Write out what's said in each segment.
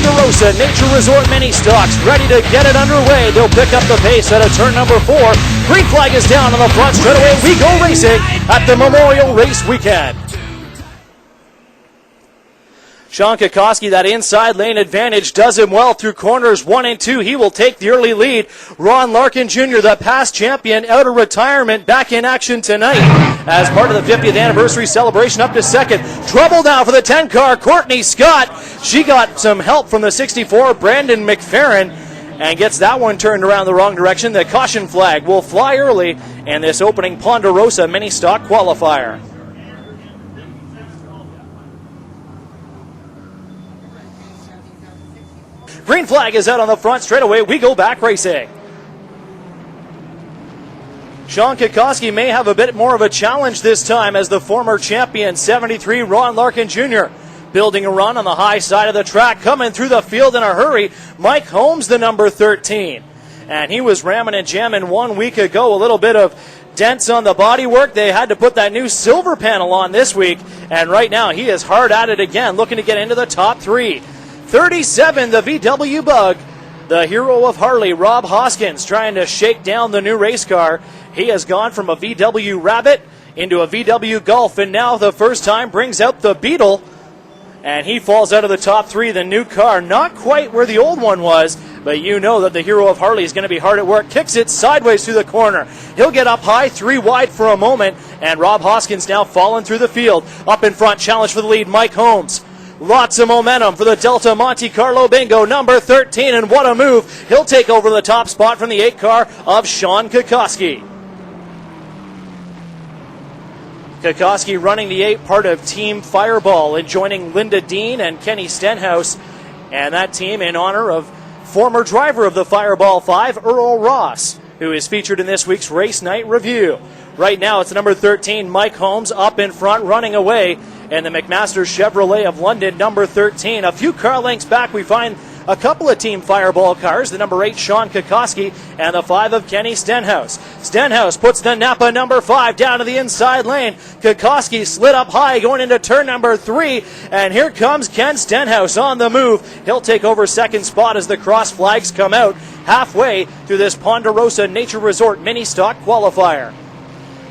Ponderosa Nature Resort Mini Stocks ready to get it underway. They'll pick up the pace out of turn number 4. Green flag is down on the front straightaway. We go racing at the Memorial Race Weekend. Sean Kokoski, that inside lane advantage, does him well through corners 1 and 2. He will take the early lead. Ron Larkin Jr., the past champion, out of retirement, back in action tonight as part of the 50th anniversary celebration, up to second. Trouble now for the 10 car, Courtney Scott. She got some help from the 64, Brandon McFerrin, and gets that one turned around the wrong direction. The caution flag will fly early in this opening Ponderosa mini stock qualifier. Green flag is out on the front straightaway. We go back racing. Sean Kokoski may have a bit more of a challenge this time as the former champion, 73, Ron Larkin Jr., building a run on the high side of the track, coming through the field in a hurry. Mike Holmes, the number 13. And he was ramming and jamming 1 week ago. A little bit of dents on the bodywork. They had to put that new silver panel on this week. And right now he is hard at it again, looking to get into the top 3. 37, the VW Bug, the hero of Harley, Rob Hoskins, trying to shake down the new race car. He has gone from a VW Rabbit into a VW Golf, and now the first time brings out the Beetle, and he falls out of the top 3. The new car, not quite where the old one was, but you know that the hero of Harley is going to be hard at work. Kicks it sideways through the corner. He'll get up high, 3 wide for a moment, and Rob Hoskins now falling through the field. Up in front, challenge for the lead, Mike Holmes. Lots of momentum for the Delta Monte Carlo Bingo, number 13, and what a move. He'll take over the top spot from the 8 car of Sean Kokoski. Kokoski running the 8, part of Team Fireball, and joining Linda Dean and Kenny Stenhouse, and that team in honor of former driver of the Fireball 5, Earl Ross, who is featured in this week's Race Night Review. Right now it's number 13, Mike Holmes, up in front, running away, and the McMaster Chevrolet of London, number 13. A few car lengths back, we find a couple of Team Fireball cars, the number 8, Sean Kokoski, and the 5 of Kenny Stenhouse. Stenhouse puts the Napa number 5 down to the inside lane. Kokoski slid up high going into turn number 3, and here comes Ken Stenhouse on the move. He'll take over second spot as the cross flags come out halfway through this Ponderosa Nature Resort mini stock qualifier.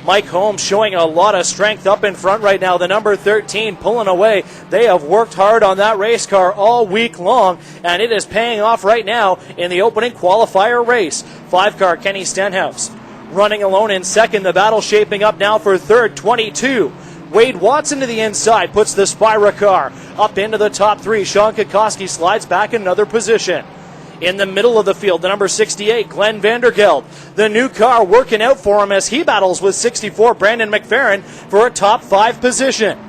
Mike Holmes showing a lot of strength up in front right now. The number 13 pulling away. They have worked hard on that race car all week long, and it is paying off right now in the opening qualifier race. 5 car Kenny Stenhouse running alone in second. The battle shaping up now for third, 22. Wade Watson to the inside, puts the Spira car up into the top 3. Sean Kokoski slides back another position. In the middle of the field, the number 68, Glenn Vandergeld. The new car working out for him as he battles with 64, Brandon McFerrin, for a top 5 position.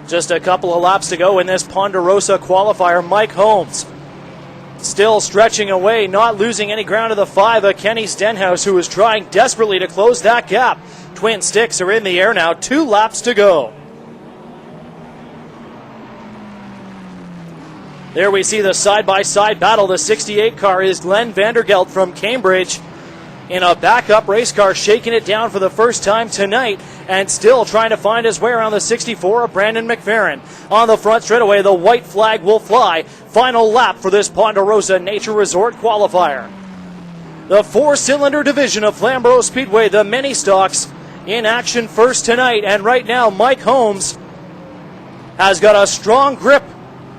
Just a couple of laps to go in this Ponderosa qualifier. Mike Holmes still stretching away, not losing any ground to the 5 of Kenny Stenhouse, who is trying desperately to close that gap. Twin sticks are in the air now, 2 laps to go. There we see the side-by-side battle. The 68 car is Glenn Vandergeld from Cambridge in a backup race car, shaking it down for the first time tonight and still trying to find his way around the 64 of Brandon McFerrin. On the front straightaway, the white flag will fly. Final lap for this Ponderosa Nature Resort qualifier. The 4-cylinder division of Flamboro Speedway, the mini stocks, in action first tonight. And right now, Mike Holmes has got a strong grip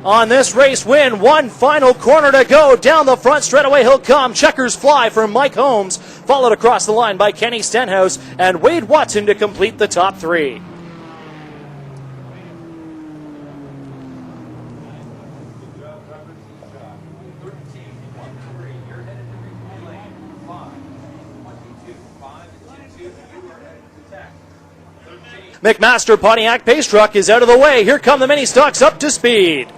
on this race win. 1 final corner to go. Down the front straightaway he'll come. Checkers fly for Mike Holmes, followed across the line by Kenny Stenhouse and Wade Watson to complete the top 3. McMaster Pontiac Pace Truck is out of the way. Here come the mini stocks up to speed.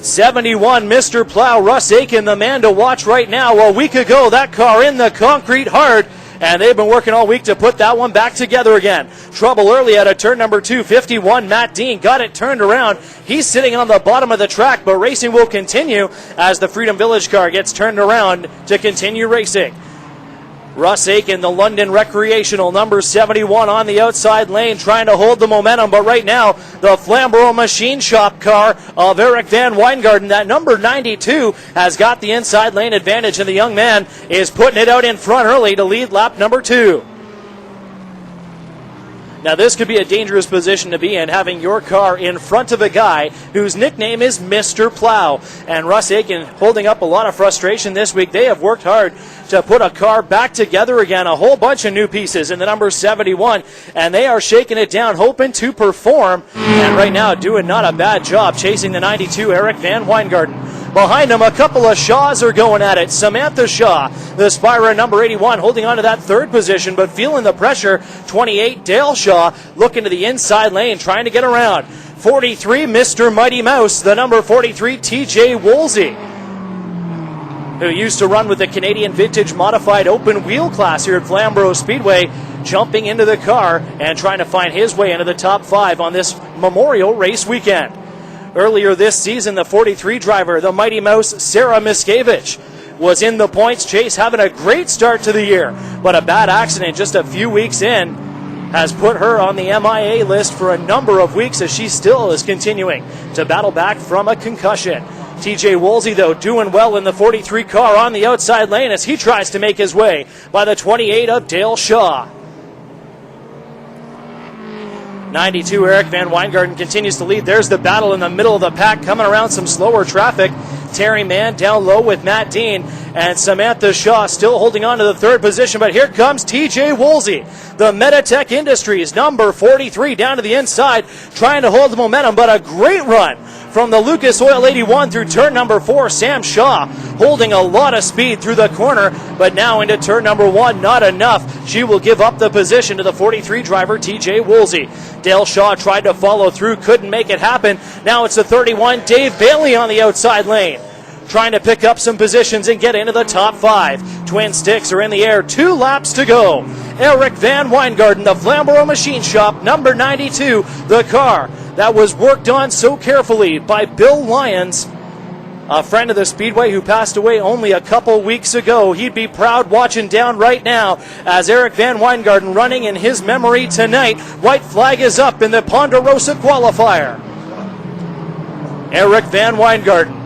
71, Mr. Plow, Russ Aiken, the man to watch right now. A week ago, that car in the concrete hard, and they've been working all week to put that one back together again. Trouble early out of turn number 2. 51, Matt Dean, got it turned around. He's sitting on the bottom of the track, but racing will continue as the Freedom Village car gets turned around to continue racing. Russ Aiken, the London Recreational, number 71 on the outside lane, trying to hold the momentum. But right now, the Flamboro Machine Shop car of Eric Van Weingarten, that number 92, has got the inside lane advantage, and the young man is putting it out in front early to lead lap number 2. Now this could be a dangerous position to be in, having your car in front of a guy whose nickname is Mr. Plow. And Russ Aiken holding up a lot of frustration this week. They have worked hard to put a car back together again, a whole bunch of new pieces in the number 71, and they are shaking it down, hoping to perform, and right now doing not a bad job chasing the 92 Eric Van Weingarten. Behind him, a couple of Shaws are going at it. Samantha Shaw, the Spira number 81, holding on to that third position, but feeling the pressure. 28, Dale Shaw, looking to the inside lane, trying to get around. 43, Mr. Mighty Mouse, the number 43, TJ Woolsey, who used to run with the Canadian Vintage Modified Open Wheel class here at Flamboro Speedway, jumping into the car and trying to find his way into the top 5 on this Memorial Race weekend. Earlier this season, the 43 driver, the Mighty Mouse, Sarah Miscavige, was in the points chase, having a great start to the year. But a bad accident just a few weeks in has put her on the MIA list for a number of weeks, as she still is continuing to battle back from a concussion. TJ Woolsey, though, doing well in the 43 car on the outside lane as he tries to make his way by the 28 of Dale Shaw. 92, Eric Van Weingarten continues to lead. There's the battle in the middle of the pack, coming around some slower traffic. Terry Mann down low with Matt Dean, and Samantha Shaw still holding on to the third position. But here comes TJ Woolsey, the Meditech Industries, number 43, down to the inside, trying to hold the momentum, but a great run from the Lucas Oil 81 through turn number 4. Sam Shaw holding a lot of speed through the corner, but now into turn number 1, not enough. She will give up the position to the 43 driver, TJ Woolsey. Dale Shaw tried to follow through, couldn't make it happen. Now it's the 31, Dave Bailey, on the outside lane, trying to pick up some positions and get into the top 5. Twin sticks are in the air, 2 laps to go. Eric Van Weingarten, the Flamboro Machine Shop, number 92, the car that was worked on so carefully by Bill Lyons, a friend of the Speedway who passed away only a couple weeks ago. He'd be proud watching down right now as Eric Van Weingarten running in his memory tonight. White flag is up in the Ponderosa qualifier. Eric Van Weingarten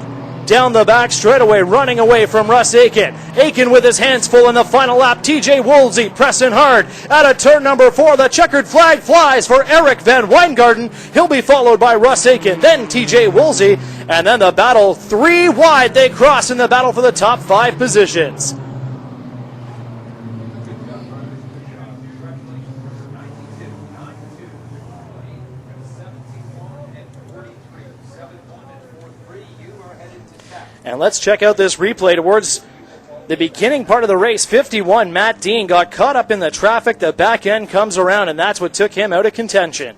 down the back straightaway, running away from Russ Aiken. Aiken with his hands full in the final lap. TJ Woolsey pressing hard out of turn number 4. The checkered flag flies for Eric Van Weingarten. He'll be followed by Russ Aiken, then TJ Woolsey, and then the battle 3 wide. They cross in the battle for the top 5 positions. And let's check out this replay towards the beginning part of the race. 51, Matt Dean, got caught up in the traffic. The back end comes around, and that's what took him out of contention.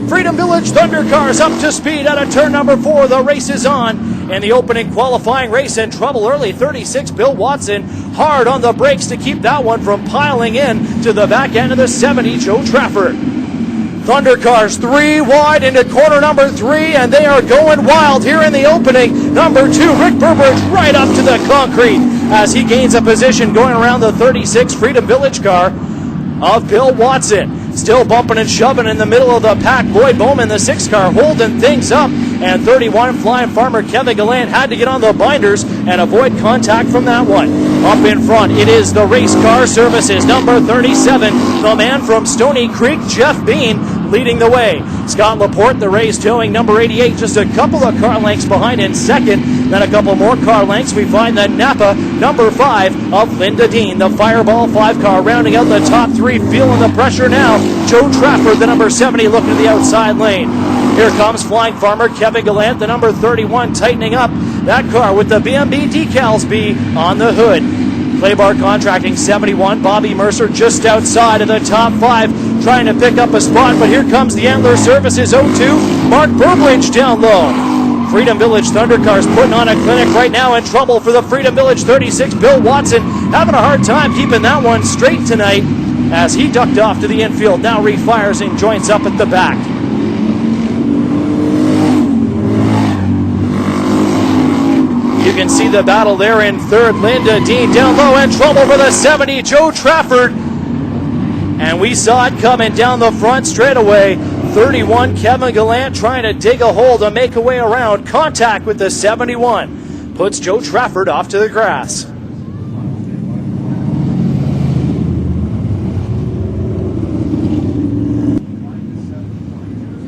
Freedom Village Thunder Cars up to speed out of turn number 4. The race is on in the opening qualifying race. In trouble early, 36, Bill Watson, hard on the brakes to keep that one from piling in to the back end of the 70, Joe Trafford. Thunder Cars 3 wide into corner number 3, and they are going wild here in the opening. Number 2, Rick Burbridge, right up to the concrete as he gains a position going around the 36 Freedom Village car of Bill Watson. Still bumping and shoving in the middle of the pack. Lloyd Bowman, the 6 car, holding things up. And 31, Flying Farmer Kevin Gallant had to get on the binders and avoid contact from that one. Up in front, it is the Race Car Services, number 37, the man from Stony Creek, Jeff Bean, leading the way. Scott Laporte, the Rays towing number 88, just a couple of car lengths behind in second. Then a couple more car lengths. We find the Napa, number 5, of Linda Dean, the Fireball 5 car, rounding out the top 3, feeling the pressure now. Joe Trafford, the number 70, looking to the outside lane. Here comes Flying Farmer Kevin Gallant, the number 31, tightening up that car with the BMB decals B on the hood. Claybar Contracting 71, Bobby Mercer just outside of the top 5, trying to pick up a spot, but here comes the Antler Services 02, Mark Burbridge down low. Freedom Village Thunder Cars putting on a clinic right now, in trouble for the Freedom Village 36, Bill Watson, having a hard time keeping that one straight tonight as he ducked off to the infield, now refires and joins up at the back. You can see the battle there in third. Linda Dean down low and trouble for the 70, Joe Trafford. And we saw it coming down the front straight away. 31, Kevin Gallant trying to dig a hole to make a way around. Contact with the 71. Puts Joe Trafford off to the grass.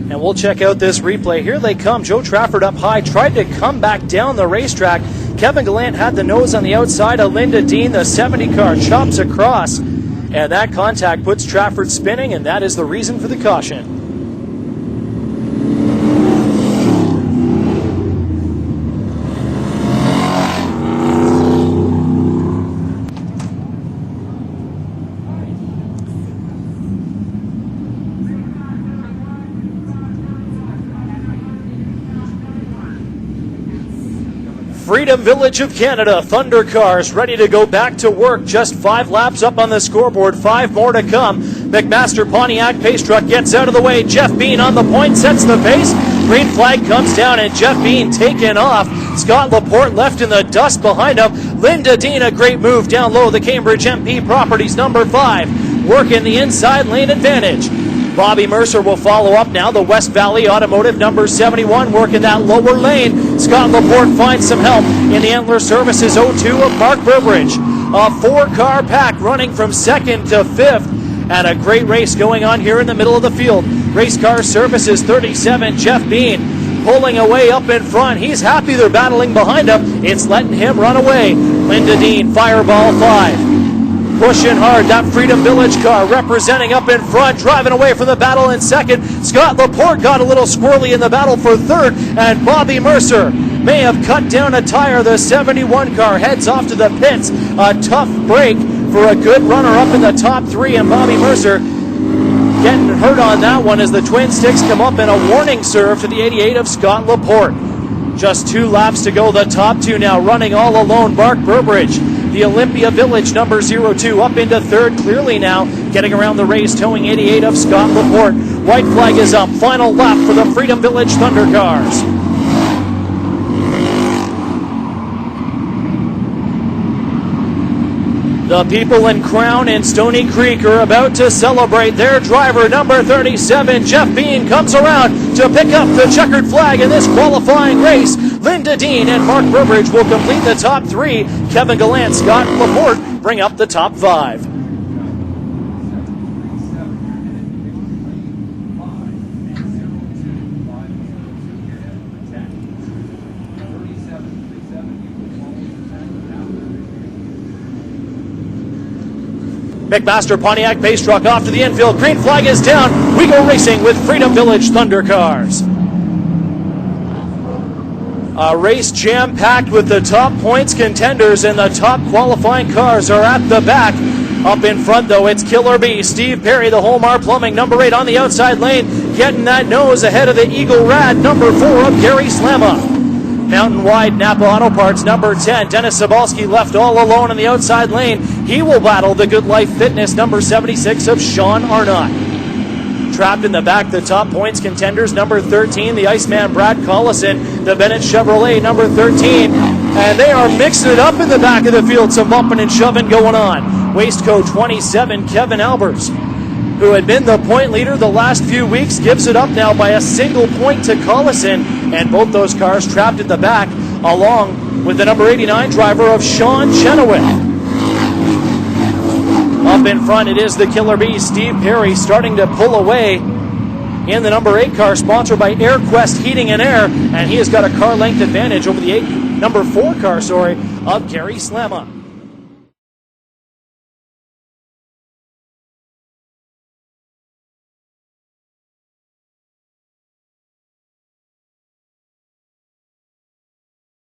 And we'll check out this replay. Here they come. Joe Trafford up high, tried to come back down the racetrack. Kevin Gallant had the nose on the outside of Linda Dean. The 70 car chops across. And that contact puts Trafford spinning, and that is the reason for the caution. Freedom Village of Canada, Thunder Cars ready to go back to work. Just 5 laps up on the scoreboard, 5 more to come. McMaster Pontiac pace truck gets out of the way. Jeff Bean on the point, sets the pace. Green flag comes down and Jeff Bean taken off. Scott Laporte left in the dust behind him. Linda Dean, a great move down low. The Cambridge MP Properties number 5 working the inside lane advantage. Bobby Mercer will follow up now. The West Valley Automotive number 71 working that lower lane. Scott Laporte finds some help in the Antler Services 02 of Mark Burbridge. A 4-car pack running from 2nd to 5th. And a great race going on here in the middle of the field. Race Car Services 37, Jeff Bean pulling away up in front. He's happy they're battling behind him. It's letting him run away. Linda Dean, Fireball 5. Pushing hard, that Freedom Village car representing up in front, driving away from the battle in 2nd. Scott Laporte got a little squirrely in the battle for 3rd, and Bobby Mercer may have cut down a tire. The 71 car heads off to the pits. A tough break for a good runner up in the top 3, and Bobby Mercer getting hurt on that one as the twin sticks come up in a warning serve to the 88 of Scott Laporte. Just 2 laps to go. The top 2 now running all alone. Mark Burbridge, the Olympia Village number 02 up into 3rd clearly now, getting around the race, towing 88 of Scott Laporte. White flag is up. Final lap for the Freedom Village Thunder Cars. The people in Crown and Stony Creek are about to celebrate. Their driver, number 37, Jeff Bean, comes around to pick up the checkered flag in this qualifying race. Linda Dean and Mark Burbridge will complete the top 3. Kevin Gallant, Scott Laporte bring up the top 5. McMaster Pontiac base truck off to the infield. Green flag is down. We go racing with Freedom Village Thunder Cars. A race jam-packed with the top points contenders, and the top qualifying cars are at the back. Up in front, though, it's Killer B. Steve Perry, the Holmar Plumbing, number 8 on the outside lane, getting that nose ahead of the Eagle Rad, number 4 of Gary Slamma. Mountain Wide Napa Auto Parts, number 10. Dennis Sabalski left all alone in the outside lane. He will battle the Good Life Fitness, number 76 of Sean Arnott. Trapped in the back, the top points contenders, number 13, the Iceman Brad Collison, the Bennett Chevrolet, number 13. And they are mixing it up in the back of the field, some bumping and shoving going on. Waistcoat 27, Kevin Albers, who had been the point leader the last few weeks, gives it up now by a single point to Collison, and both those cars trapped at the back, along with the number 89 driver of Sean Chenoweth. Up in front, it is the Killer Bee, Steve Perry, starting to pull away in the number 8 car, sponsored by AirQuest Heating and Air, and he has got a car length advantage over the number 4 car, of Gary Slamma.